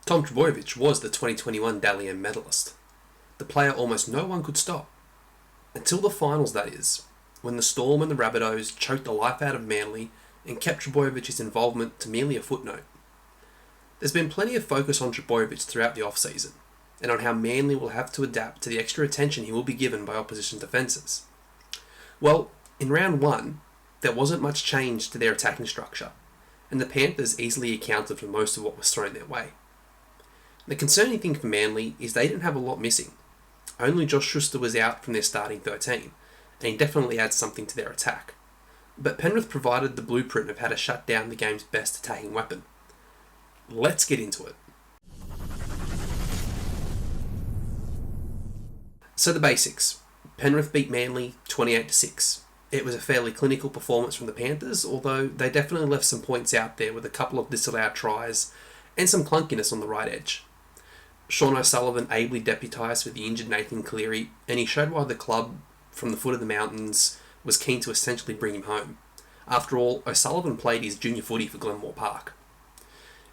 Tom Trbojevic was the 2021 Dally M medalist, the player almost no one could stop. Until the finals, that is, when the Storm and the Rabbitohs choked the life out of Manly and kept Trbojevic's involvement to merely a footnote. There's been plenty of focus on Trbojevic throughout the off-season, and on how Manly will have to adapt to the extra attention he will be given by opposition defences. Well, in round 1, there wasn't much change to their attacking structure, and the Panthers easily accounted for most of what was thrown their way. The concerning thing for Manly is they didn't have a lot missing. Only Josh Schuster was out from their starting 13, and he definitely adds something to their attack. But Penrith provided the blueprint of how to shut down the game's best attacking weapon. Let's get into it. So the basics. Penrith beat Manly 28-6. It was a fairly clinical performance from the Panthers, although they definitely left some points out there with a couple of disallowed tries and some clunkiness on the right edge. Sean O'Sullivan ably deputised with the injured Nathan Cleary, and he showed why the club from the foot of the mountains was keen to essentially bring him home. After all, O'Sullivan played his junior footy for Glenmore Park.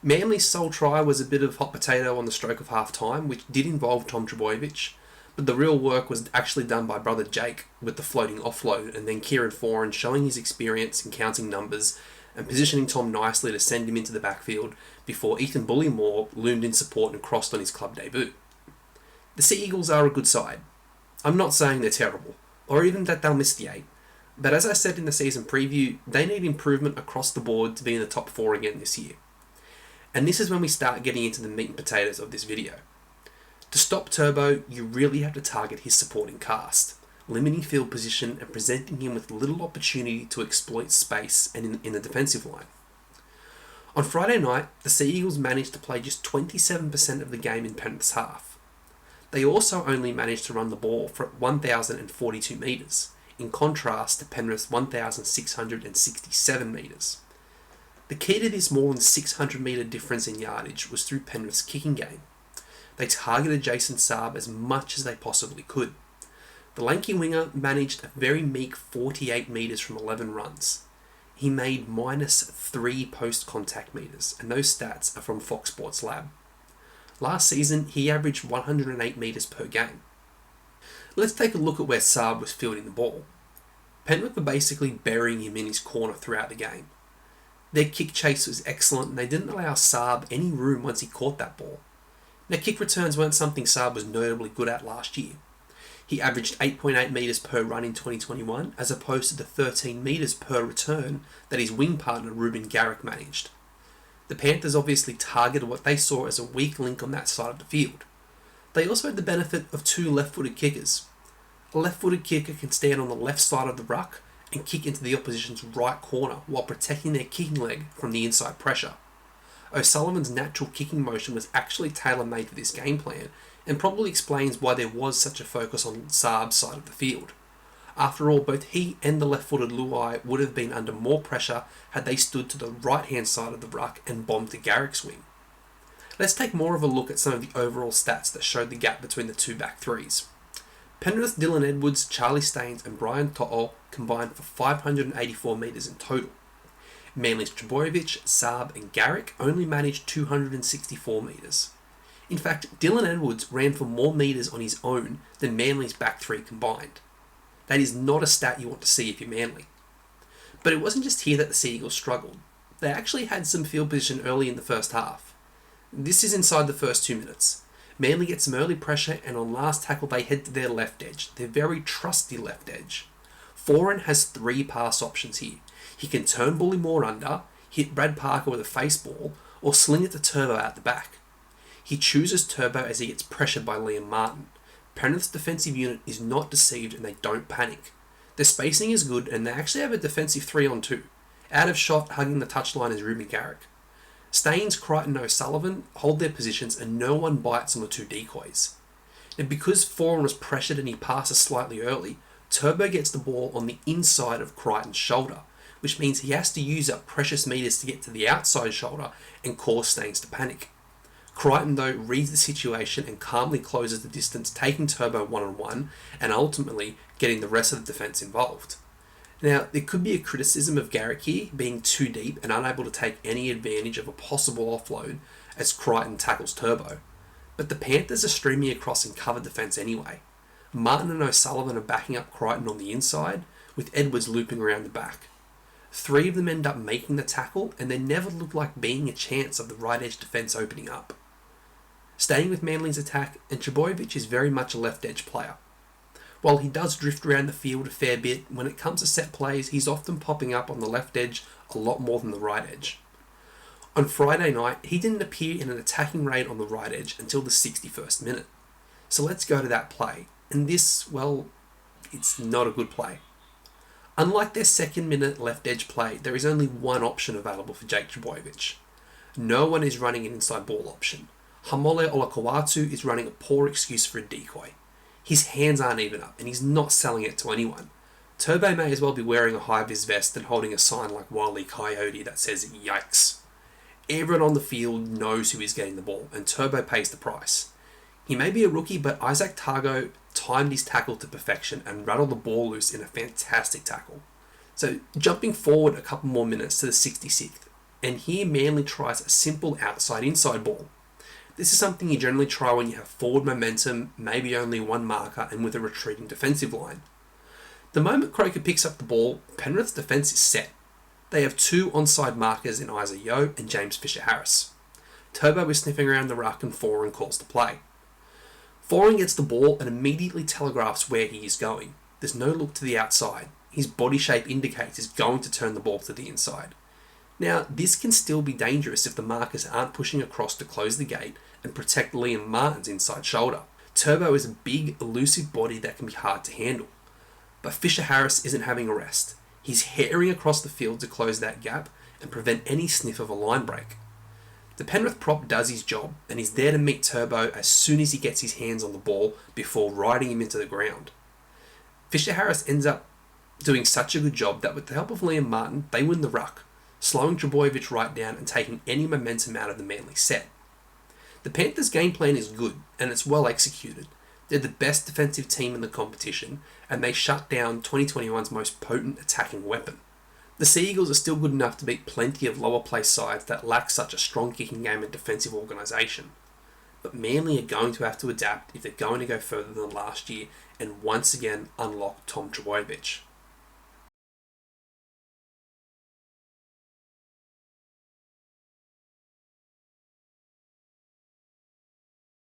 Manly's sole try was a bit of hot potato on the stroke of half-time, which did involve Tom Trbojevic, but the real work was actually done by brother Jake with the floating offload, and then Kieran Foran showing his experience in counting numbers and positioning Tom nicely to send him into the backfield before Ethan Bullimore loomed in support and crossed on his club debut. The Sea Eagles are a good side. I'm not saying they're terrible, or even that they'll miss the 8, but as I said in the season preview, they need improvement across the board to be in the top 4 again this year. And this is when we start getting into the meat and potatoes of this video. To stop Turbo, you really have to target his supporting cast, limiting field position and presenting him with little opportunity to exploit space and in the defensive line. On Friday night, the Sea Eagles managed to play just 27% of the game in Penrith's half. They also only managed to run the ball for 1,042 metres, in contrast to Penrith's 1,667 metres. The key to this more than 600 metre difference in yardage was through Penrith's kicking game. They targeted Jason Saab as much as they possibly could. The lanky winger managed a very meek 48 metres from 11 runs. He made -3 post-contact metres, and those stats are from Fox Sports Lab. Last season, he averaged 108 metres per game. Let's take a look at where Saab was fielding the ball. Penrith were basically burying him in his corner throughout the game. Their kick chase was excellent, and they didn't allow Saab any room once he caught that ball. Now, kick returns weren't something Saab was notably good at last year. He averaged 8.8 metres per run in 2021, as opposed to the 13 metres per return that his wing partner Ruben Garrick managed. The Panthers obviously targeted what they saw as a weak link on that side of the field. They also had the benefit of 2 left-footed kickers. A left-footed kicker can stand on the left side of the ruck and kick into the opposition's right corner while protecting their kicking leg from the inside pressure. O'Sullivan's natural kicking motion was actually tailor-made for this game plan, and probably explains why there was such a focus on Saab's side of the field. After all, both he and the left-footed Luai would have been under more pressure had they stood to the right-hand side of the ruck and bombed to Garrick's wing. Let's take more of a look at some of the overall stats that showed the gap between the two back threes. Penrith's Dylan Edwards, Charlie Staines and Brian To'o combined for 584 metres in total. Manly's Trbojevic, Saab and Garrick only managed 264 metres. In fact, Dylan Edwards ran for more metres on his own than Manly's back three combined. That is not a stat you want to see if you're Manly. But it wasn't just here that the Sea Eagles struggled. They actually had some field position early in the first half. This is inside the first 2 minutes. Manly gets some early pressure, and on last tackle they head to their left edge, their very trusty left edge. Foran has 3 pass options here. He can turn Bullimore under, hit Brad Parker with a face ball, or sling it to Turbo out the back. He chooses Turbo as he gets pressured by Liam Martin. Penrith's defensive unit is not deceived and they don't panic. Their spacing is good and they actually have a defensive 3-on-2. Out of shot, hugging the touchline is Ruben Garrick. Staines, Crichton and O'Sullivan hold their positions and no one bites on the 2 decoys. And because Foran was pressured and he passes slightly early, Turbo gets the ball on the inside of Crichton's shoulder, which means he has to use up precious metres to get to the outside shoulder and cause Staines to panic. Crichton, though, reads the situation and calmly closes the distance, taking Turbo one-on-one and ultimately getting the rest of the defence involved. Now, there could be a criticism of Garrick here being too deep and unable to take any advantage of a possible offload, as Crichton tackles Turbo. But the Panthers are streaming across in cover defence anyway. Martin and O'Sullivan are backing up Crichton on the inside, with Edwards looping around the back. 3 of them end up making the tackle, and there never looked like being a chance of the right edge defence opening up. Staying with Manly's attack, and Trbojevic is very much a left edge player. While he does drift around the field a fair bit, when it comes to set plays, he's often popping up on the left edge a lot more than the right edge. On Friday night, he didn't appear in an attacking raid on the right edge until the 61st minute. So let's go to that play. And this, well, it's not a good play. Unlike their second minute left edge play, there is only one option available for Jake Trbojevic. No one is running an inside ball option. Hamole Olakawatu is running a poor excuse for a decoy. His hands aren't even up, and he's not selling it to anyone. Turbo may as well be wearing a high-vis vest and holding a sign like Wile E. Coyote that says, "Yikes." Everyone on the field knows who is getting the ball, and Turbo pays the price. He may be a rookie, but Isaac Targo timed his tackle to perfection and rattled the ball loose in a fantastic tackle. So jumping forward a couple more minutes to the 66th, and here Manly tries a simple outside-inside ball. This is something you generally try when you have forward momentum, maybe only one marker, and with a retreating defensive line. The moment Croker picks up the ball, Penrith's defence is set. They have 2 onside markers in Isa Yeo and James Fisher-Harris. Turbo is sniffing around the ruck and Foran calls the play. Foran gets the ball and immediately telegraphs where he is going. There's no look to the outside. His body shape indicates he's going to turn the ball to the inside. Now, this can still be dangerous if the markers aren't pushing across to close the gate and protect Liam Martin's inside shoulder. Turbo is a big, elusive body that can be hard to handle. But Fisher-Harris isn't having a rest. He's herring across the field to close that gap and prevent any sniff of a line break. The Penrith prop does his job, and he's there to meet Turbo as soon as he gets his hands on the ball before riding him into the ground. Fisher-Harris ends up doing such a good job that with the help of Liam Martin, they win the ruck, slowing Trbojevic right down and taking any momentum out of the Manly set. The Panthers' game plan is good, and it's well executed. They're the best defensive team in the competition, and they shut down 2021's most potent attacking weapon. The Sea Eagles are still good enough to beat plenty of lower place sides that lack such a strong kicking game and defensive organisation. But Manly are going to have to adapt if they're going to go further than last year and once again unlock Tom Trbojevic.